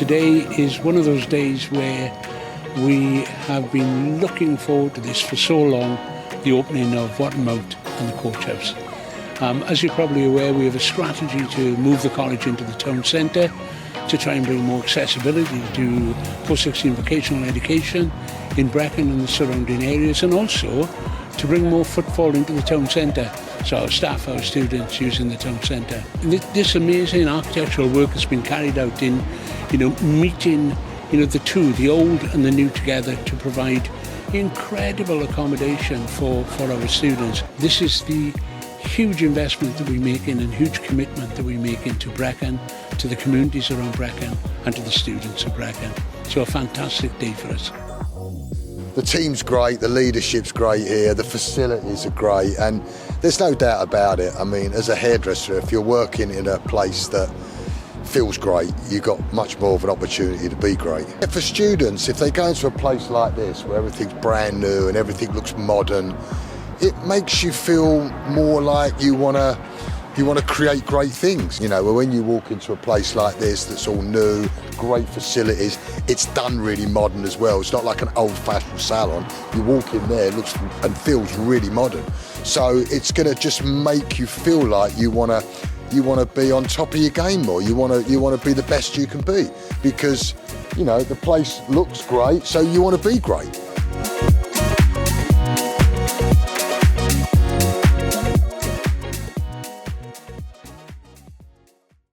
today is one of those days where we have been looking forward to this for so long, the opening of Watton Mount and the coach house. As you're probably aware, we have a strategy to move the college into the town centre, to try and bring more accessibility to post-16 vocational education in Brecon and the surrounding areas, and also to bring more footfall into the town centre, so our staff, our students using the town centre. This amazing architectural work has been carried out in, meeting, the two, the old and the new together, to provide incredible accommodation for our students. This is the huge investment that we make in and huge commitment that we make into Brecon, to the communities around Brecon and to the students of Brecon. So a fantastic day for us. The team's great, the leadership's great here, the facilities are great, and there's no doubt about it. I mean, as a hairdresser, if you're working in a place that feels great, you've got much more of an opportunity to be great. For students, if they go into a place like this where everything's brand new and everything looks modern, it makes you feel more like you want to create great things. When you walk into a place like this that's all new, great facilities, it's done really modern as well. It's not like an old-fashioned salon. You walk in there, it looks and feels really modern. So it's going to just make you feel like you want to be on top of your game more. You want to be the best you can be, because the place looks great, so you want to be great.